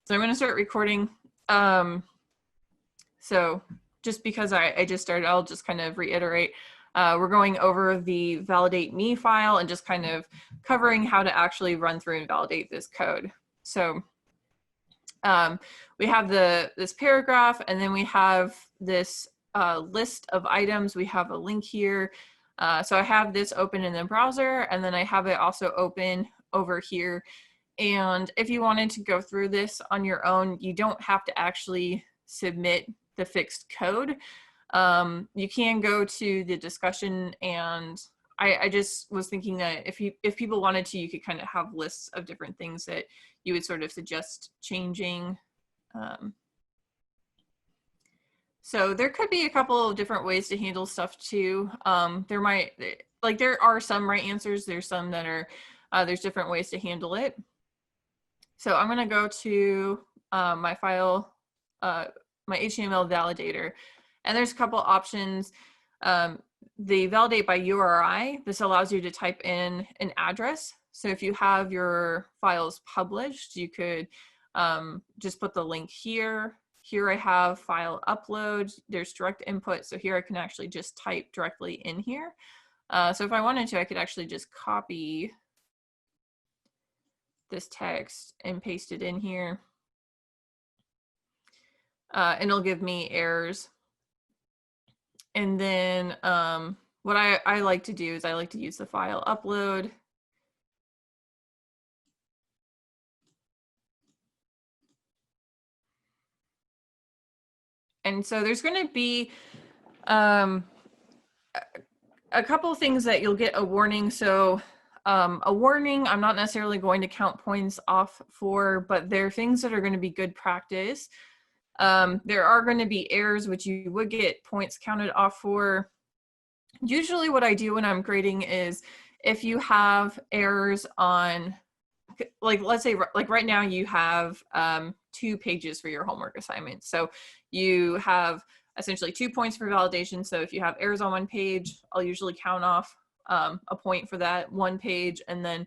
So I'm going to start recording. So just because I just started, I'll just kind of reiterate. We're going over the validate me file and just kind of covering how to actually run through and validate this code. So we have this paragraph, and then we have this list of items. We have a link here. So I have this open in the browser, and then I have it also open over here. And if you wanted to go through this on your own, you don't have to actually submit the fixed code. You can go to the discussion, and I just was thinking that if people wanted to, you could kind of have lists of different things that you would sort of suggest changing. So there could be a couple of different ways to handle stuff too. There are some right answers. There's some that are, there's different ways to handle it. So I'm going to go to my file, my HTML validator, and there's a couple options. The validate by URI, this allows you to type in an address. So if you have your files published, you could just put the link here. Here I have file upload, there's direct input. So here I can actually just type directly in here. So if I wanted to, I could actually just copy this text and paste it in here. And it'll give me errors. And then what I like to do is I like to use the file upload. And so there's going to be a couple of things that you'll get a warning. So a warning, I'm not necessarily going to count points off for, but there are things that are going to be good practice. There are going to be errors which you would get points counted off for. Usually what I do when I'm grading is if you have errors on, like, let's say like right now you have 2 pages for your homework assignment. So you have essentially 2 points for validation. So if you have errors on one page, I'll usually count off a point for that one page. And then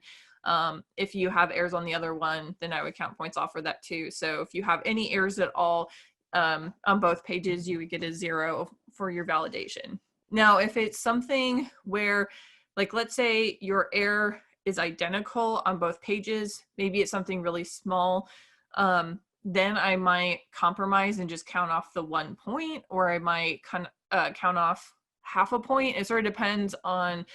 if you have errors on the other one, then I would count points off for that too. So if you have any errors at all on both pages, you would get a 0 for your validation. Now, if it's something where, like, let's say your error is identical on both pages, maybe it's something really small, then I might compromise and just count off the 1 point, or I might count off half a point. It sort of depends on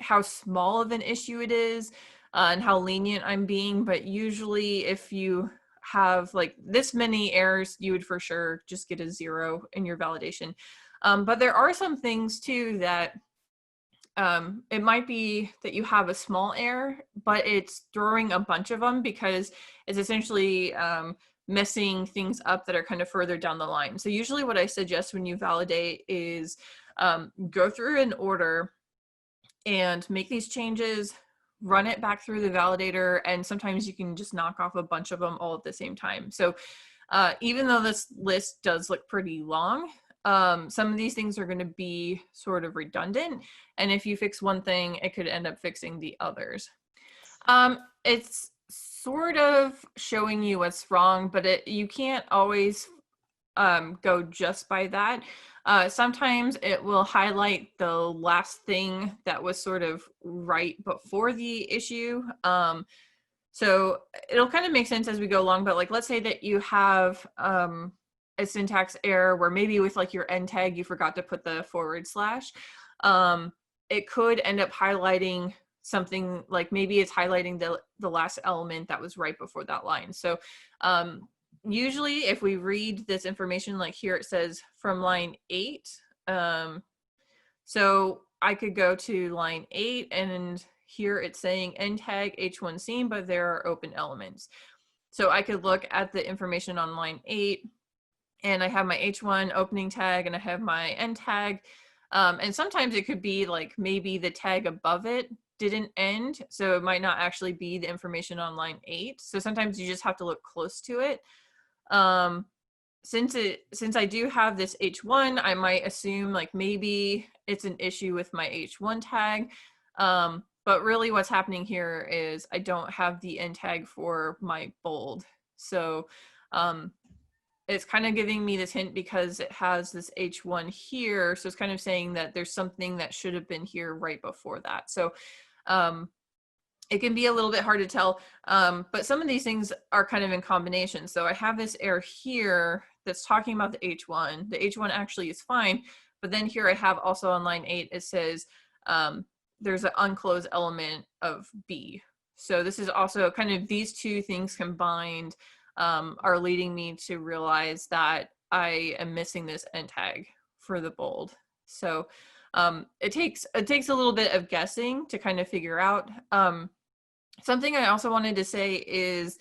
how small of an issue it is and how lenient I'm being. But usually if you have like this many errors, you would for sure just get a 0 in your validation. But there are some things too that it might be that you have a small error, but it's throwing a bunch of them because it's essentially messing things up that are kind of further down the line. So usually what I suggest when you validate is go through an order and make these changes, run it back through the validator, and sometimes you can just knock off a bunch of them all at the same time. So even though this list does look pretty long, some of these things are going to be sort of redundant, and if you fix one thing, it could end up fixing the others. It's sort of showing you what's wrong, but you can't always go just by that. Sometimes it will highlight the last thing that was sort of right before the issue. So it'll kind of make sense as we go along, but like, let's say that you have a syntax error where maybe with like your end tag, you forgot to put the / it could end up highlighting something, like maybe it's highlighting the last element that was right before that line. So usually if we read this information, like here it says from line 8. So I could go to line 8 and here it's saying end tag H1 seen, but there are open elements. So I could look at the information on line 8 and I have my H1 opening tag and I have my end tag. And sometimes it could be like maybe the tag above it didn't end, so it might not actually be the information on line 8. So sometimes you just have to look close to it. Since I do have this H1, I might assume like maybe it's an issue with my H1 tag. But really what's happening here is I don't have the end tag for my bold. So it's kind of giving me this hint because it has this H1 here. So it's kind of saying that there's something that should have been here right before that. So it can be a little bit hard to tell, but some of these things are kind of in combination. So I have this error here that's talking about the H1. The H1 actually is fine, but then here I have also on line 8, it says there's an unclosed element of B. So this is also kind of these two things combined are leading me to realize that I am missing this end tag for the bold. So it takes a little bit of guessing to kind of figure out. Something I also wanted to say is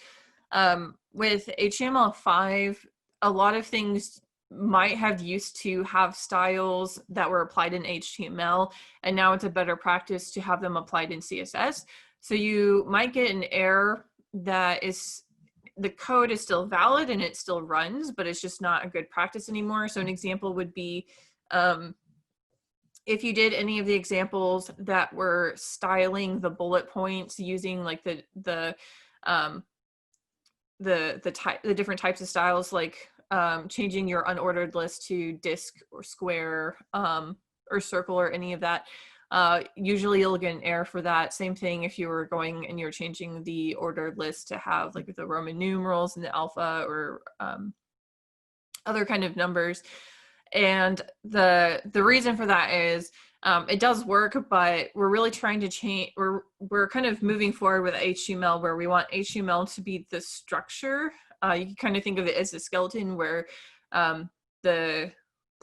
with HTML5, a lot of things might have used to have styles that were applied in HTML, and now it's a better practice to have them applied in CSS. So you might get an error that is, the code is still valid and it still runs, but it's just not a good practice anymore. So an example would be if you did any of the examples that were styling the bullet points using like the different types of styles, like changing your unordered list to disk or square or circle or any of that, usually you'll get an error for that. Same thing if you were going and you're changing the ordered list to have like the Roman numerals and the alpha or other kind of numbers. And the reason for that is it does work, but we're really trying to change, we're kind of moving forward with HTML where we want HTML to be the structure. You can kind of think of it as the skeleton where the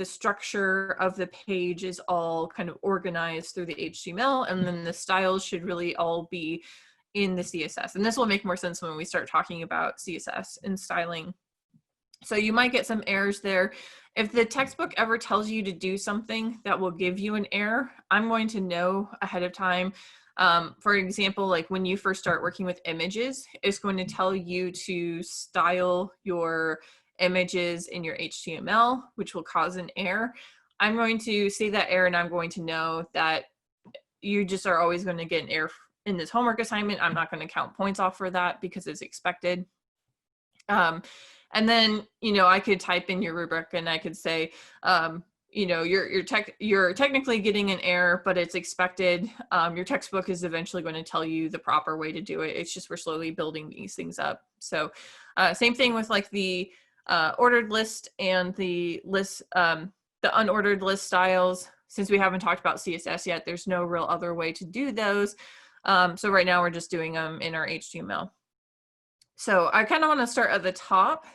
structure of the page is all kind of organized through the HTML, and then the styles should really all be in the CSS. And this will make more sense when we start talking about CSS and styling. So you might get some errors there. If the textbook ever tells you to do something that will give you an error, I'm going to know ahead of time. For example, like when you first start working with images, it's going to tell you to style your images in your HTML, which will cause an error. I'm going to see that error and I'm going to know that you just are always going to get an error in this homework assignment. I'm not going to count points off for that because it's expected. And then, you know, I could type in your rubric and I could say, you know, you're technically getting an error, but it's expected. Your textbook is eventually going to tell you the proper way to do it. It's just we're slowly building these things up. So same thing with like the ordered list and the list, the unordered list styles. Since we haven't talked about CSS yet, there's no real other way to do those. So right now we're just doing them in our HTML. So I kind of want to start at the top.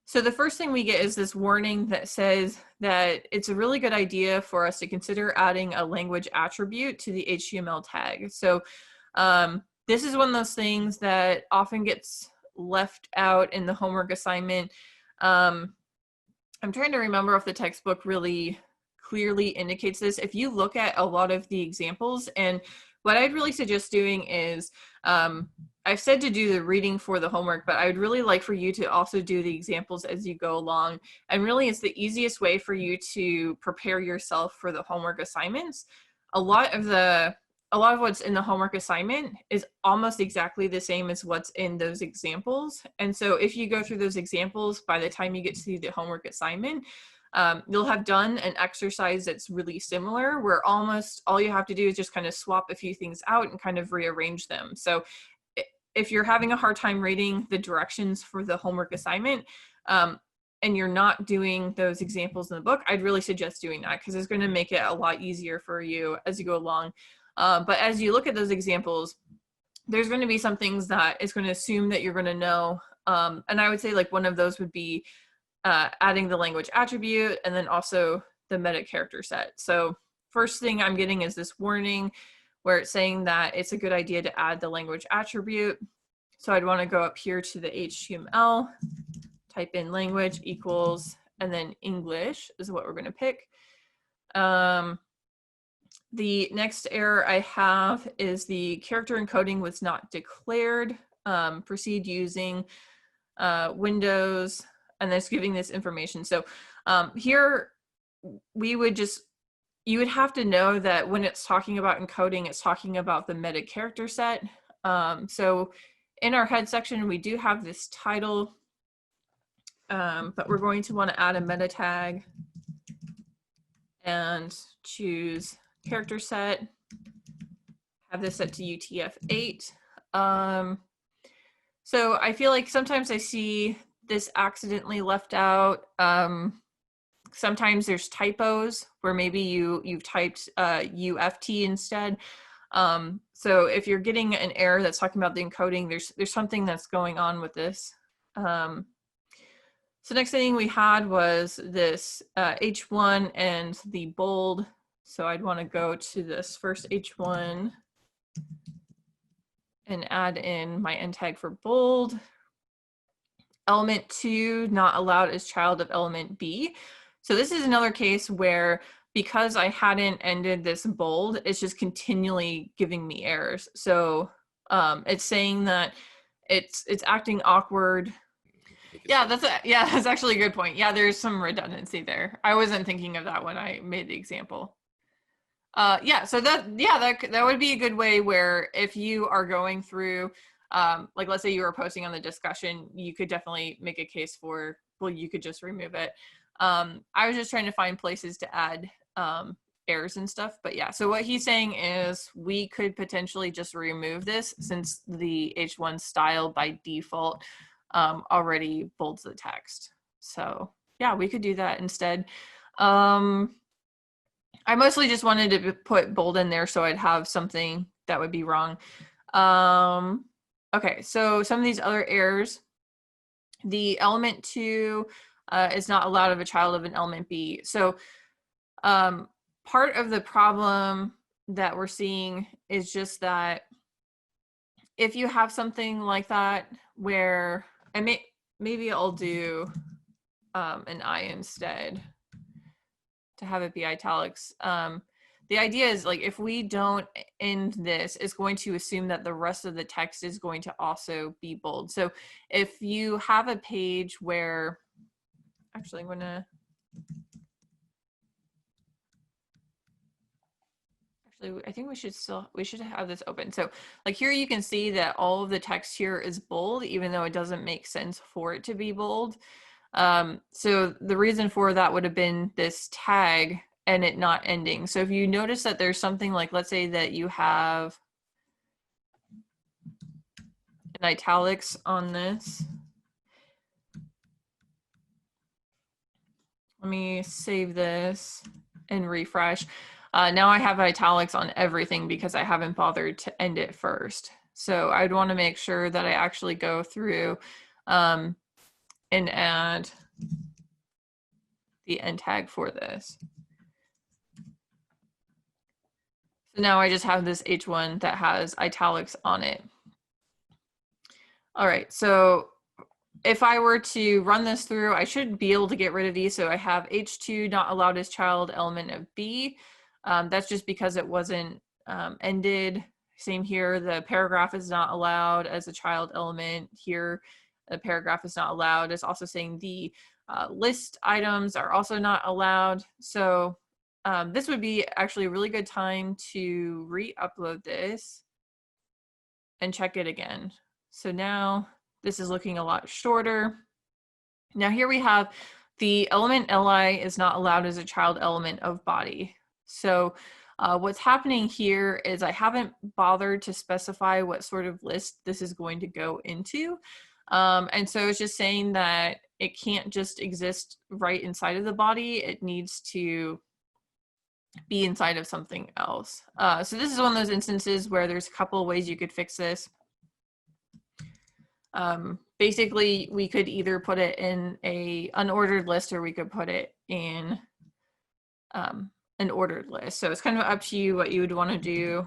So the first thing we get is this warning that says that it's a really good idea for us to consider adding a language attribute to the HTML tag. So this is one of those things that often gets left out in the homework assignment. I'm trying to remember if the textbook really clearly indicates this. If you look at a lot of the examples, and what I'd really suggest doing is, I've said to do the reading for the homework, but I would really like for you to also do the examples as you go along. And really it's the easiest way for you to prepare yourself for the homework assignments. A lot of what's in the homework assignment is almost exactly the same as what's in those examples. And so if you go through those examples, by the time you get to the homework assignment, you'll have done an exercise that's really similar, where almost all you have to do is just kind of swap a few things out and kind of rearrange them. So if you're having a hard time reading the directions for the homework assignment, and you're not doing those examples in the book, I'd really suggest doing that because it's going to make it a lot easier for you as you go along. But as you look at those examples, there's going to be some things that it's going to assume that you're going to know. And I would say like one of those would be adding the language attribute and then also the meta character set. So first thing I'm getting is this warning where it's saying that it's a good idea to add the language attribute. So I'd want to go up here to the HTML, type in language equals, and then English is what we're going to pick. The next error I have is the character encoding was not declared. Proceed using Windows, and then it's giving this information. So here we would just, you would have to know that when it's talking about encoding, it's talking about the meta character set. So in our head section, we do have this title, but we're going to want to add a meta tag and choose character set, have this set to UTF-8. So I feel like sometimes I see this accidentally left out. Sometimes there's typos where maybe you've typed UFT instead. So if you're getting an error that's talking about the encoding, there's something that's going on with this. So next thing we had was this H1 and the bold. So I'd want to go to this first H1 and add in my end tag for bold. Element 2 not allowed as child of element B. So this is another case where because I hadn't ended this bold, it's just continually giving me errors. So it's saying that it's acting awkward. Yeah, that's actually a good point. Yeah, there's some redundancy there. I wasn't thinking of that when I made the example. Yeah, so that would be a good way where if you are going through, like let's say you were posting on the discussion, you could definitely make a case for, well, you could just remove it. I was just trying to find places to add errors and stuff, but yeah, so what he's saying is we could potentially just remove this since the H1 style by default already bolds the text. So yeah, we could do that instead. I mostly just wanted to put bold in there so I'd have something that would be wrong. Okay, so some of these other errors, the element 2 is not allowed of a child of an element B. So part of the problem that we're seeing is just that if you have something like that where, and maybe I'll do an I instead to have it be italics. The idea is like if we don't end this, it's going to assume that the rest of the text is going to also be bold. So if you have a page where, actually I'm gonna, I think we should have this open. So like here you can see that all of the text here is bold, even though it doesn't make sense for it to be bold. So the reason for that would have been this tag and it not ending. So if you notice that there's something like, let's say that you have an italics on this. Let me save this and refresh. Now I have italics on everything because I haven't bothered to end it first. So I'd want to make sure that I actually go through and add the end tag for this. So now I just have this H1 that has italics on it. All right, so if I were to run this through, I should be able to get rid of these. So I have H2 not allowed as child element of B. That's just because it wasn't ended. Same here, the paragraph is not allowed as a child element. Here, the paragraph is not allowed. It's also saying the list items are also not allowed. So this would be actually a really good time to re-upload this and check it again. So now this is looking a lot shorter. Now here we have the element li is not allowed as a child element of body. So what's happening here is I haven't bothered to specify what sort of list this is going to go into. And so it's just saying that it can't just exist right inside of the body. It needs to be inside of something else. So this is one of those instances where there's a couple of ways you could fix this. Basically, we could either put it in a unordered list or we could put it in an ordered list. So it's kind of up to you what you would want to do.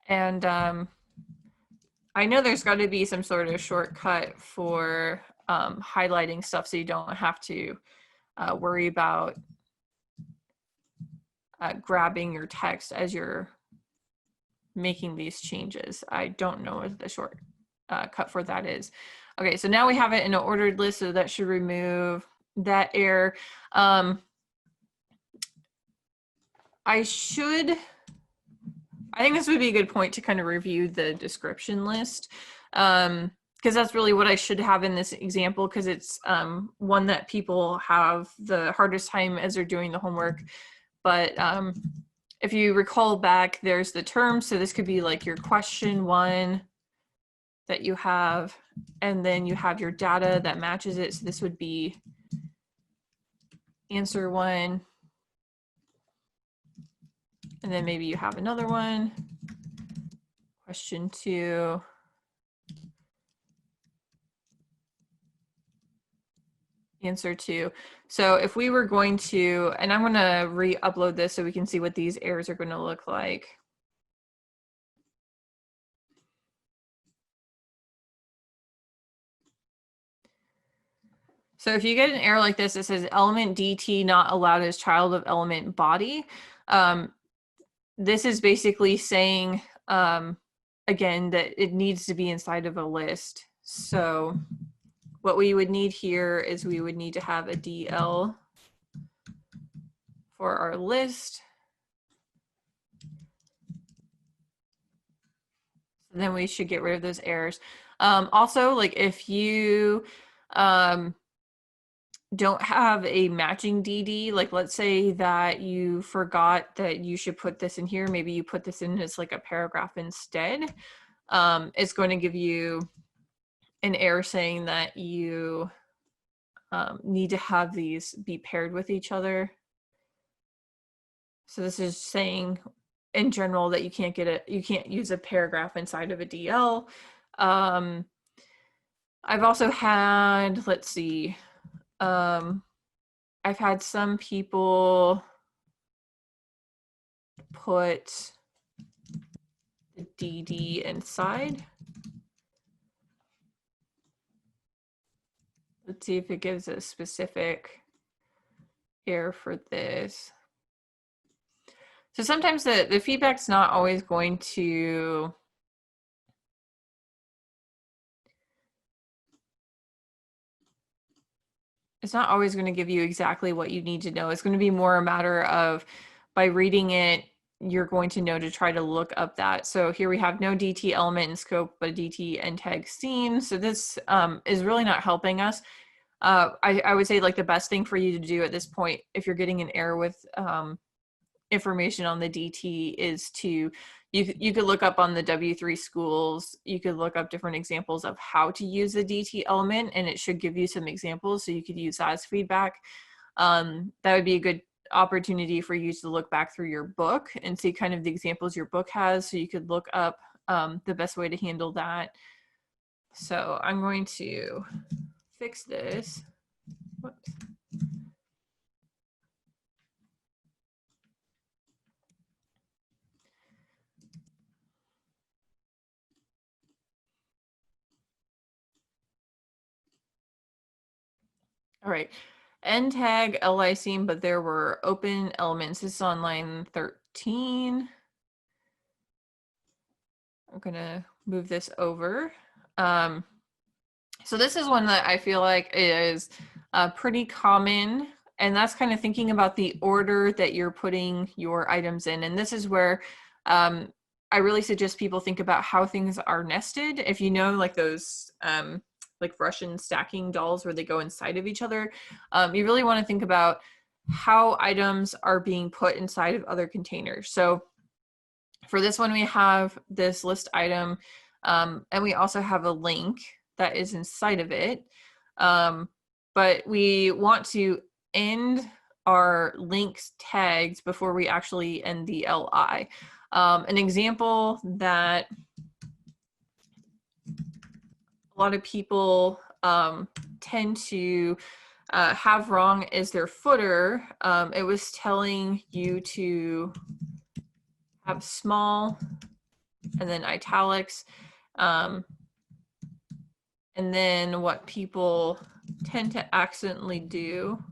And I know there's got to be some sort of shortcut for highlighting stuff so you don't have to worry about grabbing your text as you're making these changes. I don't know what the shortcut for that is. Okay, so now we have it in an ordered list, so that should remove that error. I should I think this would be a good point to kind of review the description list, because that's really what I should have in this example, because it's one that people have the hardest time as they're doing the homework. But if you recall back, there's the terms. So this could be like your question one that you have, and then you have your data that matches it. So this would be answer one. And then maybe you have another one, question two. Answer two. So if we were going to, and I'm going to re-upload this so we can see what these errors are going to look like. So if you get an error like this, it says element DT not allowed as child of element body. This is basically saying, again, that it needs to be inside of a list. So what we would need here is we would need to have a DL for our list. So then we should get rid of those errors. Also, like if you don't have a matching DD, like let's say that you forgot that you should put this in here, maybe you put this in as like a paragraph instead, it's going to give you an error saying that you need to have these be paired with each other. So this is saying in general that you can't get it, you can't use a paragraph inside of a DL. I've also had, let's see, I've had some people put the DD inside. Let's see if it gives a specific error for this. So sometimes the feedback's not always going to it's not always going to give you exactly what you need to know. It's going to be more a matter of by reading it, you're going to know to try to look up that. So here we have no DT element in scope, but a DT end tag seen. So this is really not helping us. I would say like the best thing for you to do at this point, if you're getting an error with information on the DT, is to you could look up on the W3 schools, you could look up different examples of how to use the DT element, and it should give you some examples so you could use that as feedback. That would be a good opportunity for you to look back through your book and see kind of the examples your book has, so you could look up the best way to handle that. So I'm going to fix this. Whoops. All right, end tag lysine, but there were open elements. This is on line 13. I'm gonna move this over. So this is one that I feel like is pretty common, and that's kind of thinking about the order that you're putting your items in. And this is where I really suggest people think about how things are nested. If you know, like those like Russian stacking dolls where they go inside of each other, you really want to think about how items are being put inside of other containers. So for this one, we have this list item, and we also have a link that is inside of it. But we want to end our links tags before we actually end the LI. An example that a lot of people tend to have wrong is their footer. It was telling you to have small and then italics. And then what people tend to accidentally do,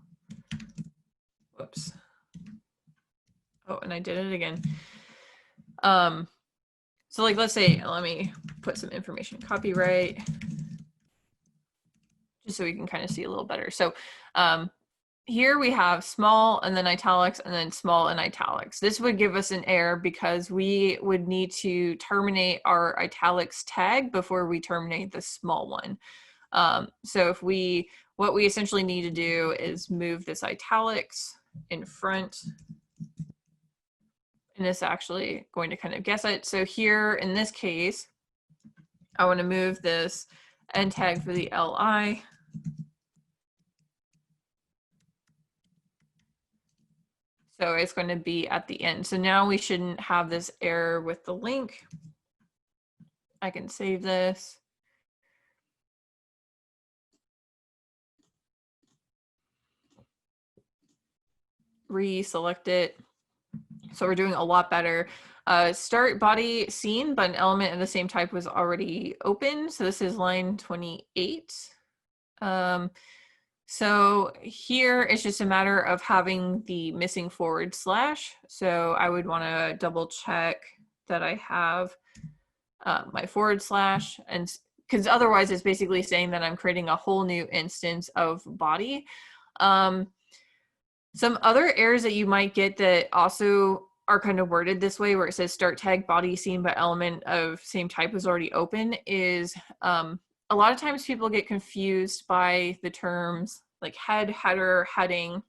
whoops. Oh, and I did it again. So like, let's say, let me put some information, copyright, just so we can kind of see a little better. So here we have small and then italics and then small and italics. This would give us an error because we would need to terminate our italics tag before we terminate the small one. So if what we essentially need to do is move this italics in front, and it's actually going to kind of guess it. So here in this case, I want to move this end tag for the LI. So it's going to be at the end. So now we shouldn't have this error with the link. I can save this. Reselect it. So we're doing a lot better. Start body scene, but an element of the same type was already open. So this is line 28. So here it's just a matter of having the missing forward slash. So I would want to double check that I have my forward slash, and because otherwise it's basically saying that I'm creating a whole new instance of body. Some other errors that you might get that also are kind of worded this way, where it says start tag body scene but element of same type was already open, is a lot of times people get confused by the terms like head, header, heading.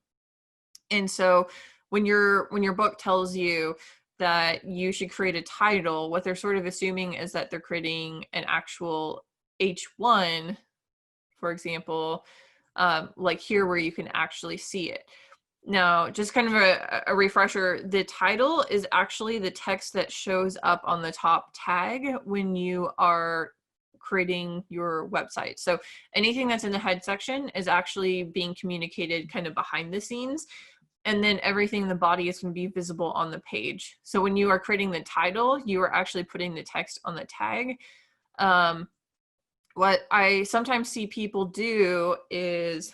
And so when your book tells you that you should create a title, what they're sort of assuming is that they're creating an actual H1, for example, like here where you can actually see it. Now, just kind of a refresher, the title is actually the text that shows up on the top tag when you are creating your website. So anything that's in the head section is actually being communicated kind of behind the scenes. And then everything in the body is going to be visible on the page. So when you are creating the title, you are actually putting the text on the tag. What I sometimes see people do is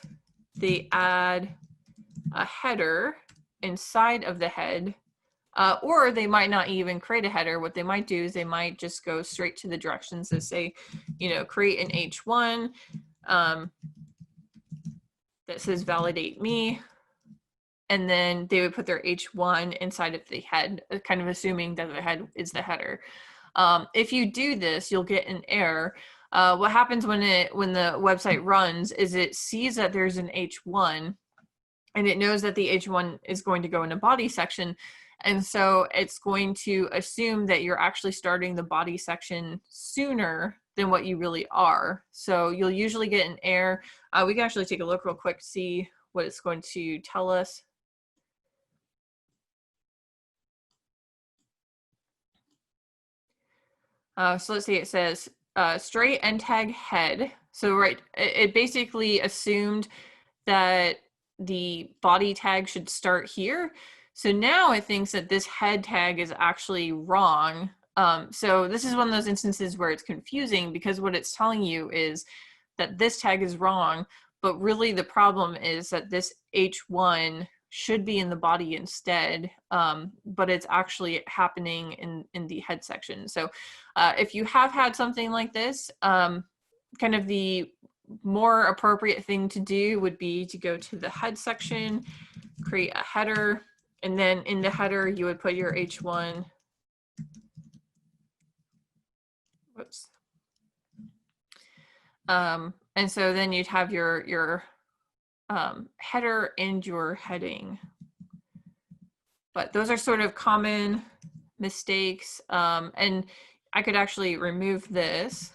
they add a header inside of the head, or they might not even create a header. What they might do is they might just go straight to the directions that say, create an H1 that says validate me. And then they would put their H1 inside of the head, kind of assuming that the head is the header. If you do this, you'll get an error. What happens when the website runs is it sees that there's an H1, and it knows that the H1 is going to go in a body section. And so it's going to assume that you're actually starting the body section sooner than what you really are. So you'll usually get an error. We can actually take a look real quick to see what it's going to tell us. So let's see, it says straight end tag head. So right, it basically assumed that the body tag should start here. So now it thinks that this head tag is actually wrong. So this is one of those instances where it's confusing, because what it's telling you is that this tag is wrong, but really the problem is that this H1 should be in the body instead, but it's actually happening in the head section. So if you have had something like this, kind of the more appropriate thing to do would be to go to the head section, create a header, and then in the header you would put your H1. Whoops. And so then you'd have your header and your heading. But those are sort of common mistakes. And I could actually remove this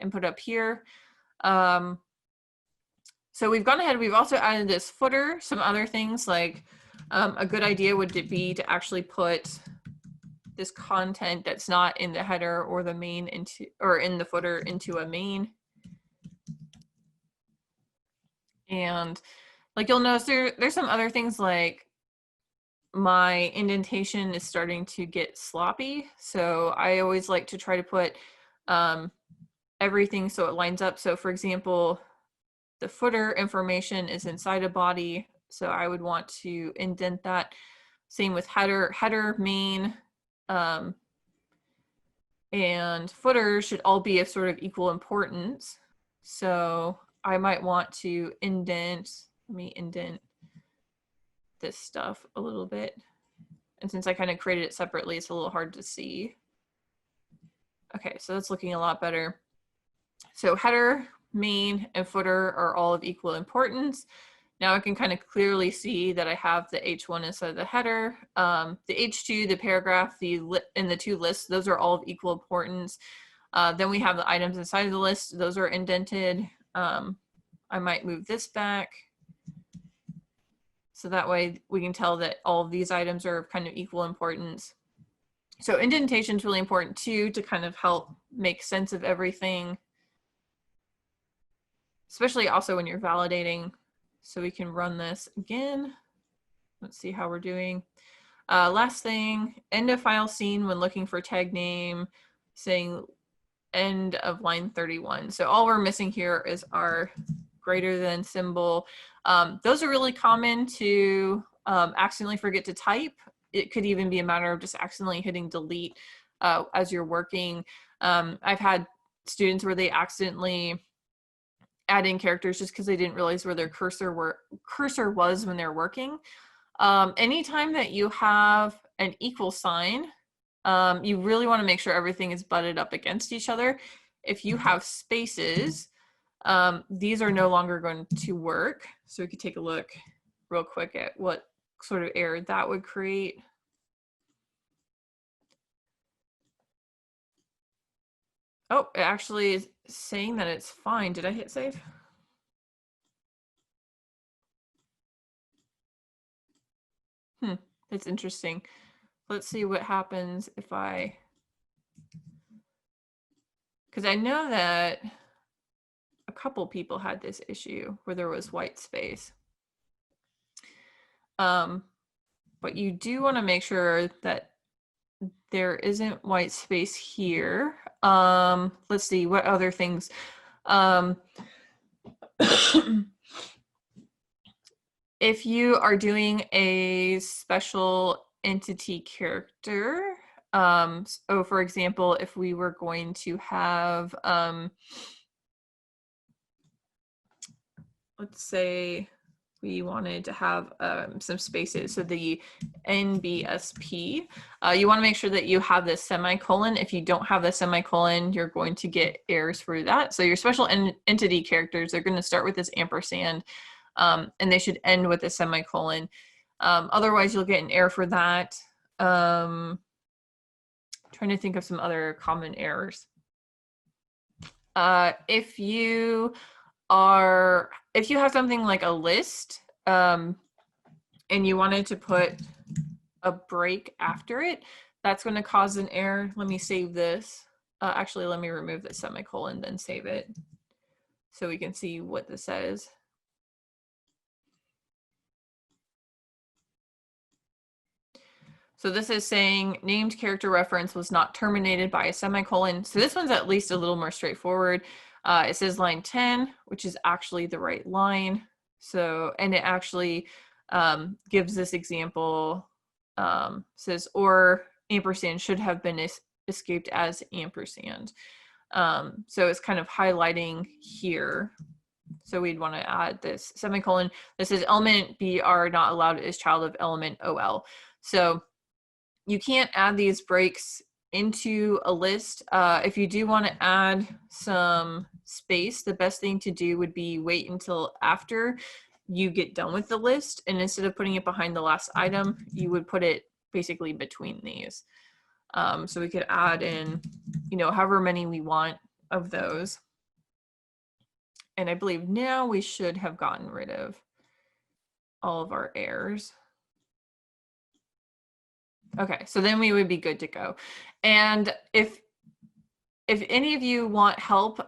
and put up here. So we've gone ahead, we've also added this footer, some other things like a good idea would be to actually put this content that's not in the header or the main in the footer into a main. And like you'll notice there's some other things like my indentation is starting to get sloppy. So I always like to try to put everything so it lines up. So for example, the footer information is inside a body, so I would want to indent that. Same with header, main, and footer should all be of sort of equal importance. So I might want to indent let me indent this stuff a little bit. And since I kind of created it separately, it's a little hard to see. Okay, so that's looking a lot better. So header, main, and footer are all of equal importance. Now I can kind of clearly see that I have the H1 instead of the header. The H2, the paragraph, and the two lists, those are all of equal importance. Then we have the items inside of the list. Those are indented. I might move this back. So that way we can tell that all of these items are of kind of equal importance. So indentation is really important too, to kind of help make sense of everything, especially also when you're validating. So we can run this again. Let's see how we're doing. Last thing, end of file scene when looking for tag name, saying end of line 31. So all we're missing here is our greater than symbol. Those are really common to accidentally forget to type. It could even be a matter of just accidentally hitting delete as you're working. I've had students where they accidentally add in characters just because they didn't realize where their cursor was when they're working. Anytime that you have an equal sign, you really want to make sure everything is butted up against each other. If you have spaces, these are no longer going to work. So we could take a look real quick at what sort of error that would create. Oh, it actually is saying that it's fine. Did I hit save? That's interesting. Let's see what happens if because I know that a couple people had this issue where there was white space. But you do want to make sure that there isn't white space here. Let's see, what other things? If you are doing a special entity character, so for example, if we were going to have, let's say we wanted to have some spaces, so the NBSP, you want to make sure that you have this semicolon. If you don't have the semicolon, you're going to get errors for that. So your special entity characters are going to start with this ampersand, and they should end with a semicolon. Otherwise, you'll get an error for that. Trying to think of some other common errors. If you have something like a list, and you wanted to put a break after it, that's going to cause an error. Let me save this. Actually, let me remove the semicolon, then save it so we can see what this says. So this is saying named character reference was not terminated by a semicolon. So this one's at least a little more straightforward. It says line 10, which is actually the right line. So, and it actually gives this example, says, or ampersand should have been escaped as ampersand. So it's kind of highlighting here. So we'd want to add this semicolon. This is element BR not allowed as child of element OL. So you can't add these breaks into a list. If you do want to add some space, the best thing to do would be wait until after you get done with the list. And instead of putting it behind the last item, you would put it basically between these. So we could add in, however many we want of those. And I believe now we should have gotten rid of all of our errors. Okay, so then we would be good to go. And if any of you want help,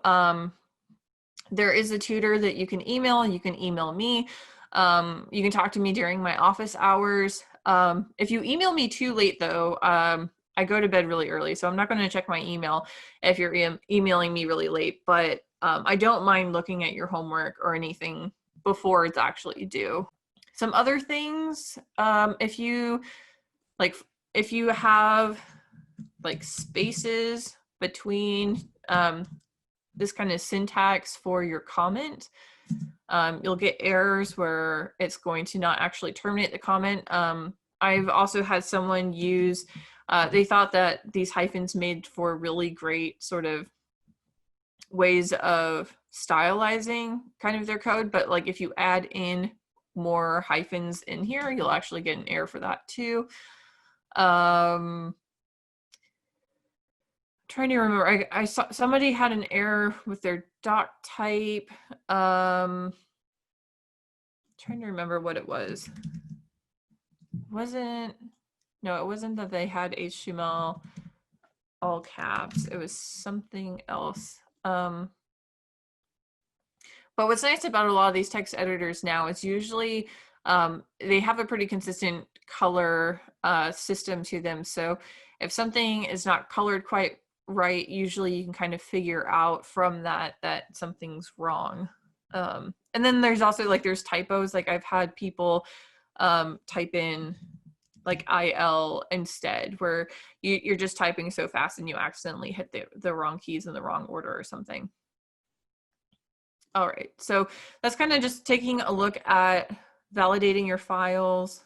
there is a tutor that you can email. You can email me. You can talk to me during my office hours. If you email me too late, though, I go to bed really early, so I'm not going to check my email if you're emailing me really late. But I don't mind looking at your homework or anything before it's actually due. Some other things, if you have like spaces between this kind of syntax for your comment, You'll get errors where it's going to not actually terminate the comment. I've also had someone use, they thought that these hyphens made for really great sort of ways of stylizing kind of their code, but like if you add in more hyphens in here, you'll actually get an error for that too. Trying to remember, I saw somebody had an error with their doc type. Trying to remember what it was. No, it wasn't that they had HTML all caps. It was something else. But what's nice about a lot of these text editors now is usually they have a pretty consistent color system to them. So if something is not colored quite right, usually you can kind of figure out from that something's wrong. And then there's also like there's typos. Like I've had people type in like IL instead, where you're just typing so fast and you accidentally hit the wrong keys in the wrong order or something. All right, so that's kind of just taking a look at validating your files.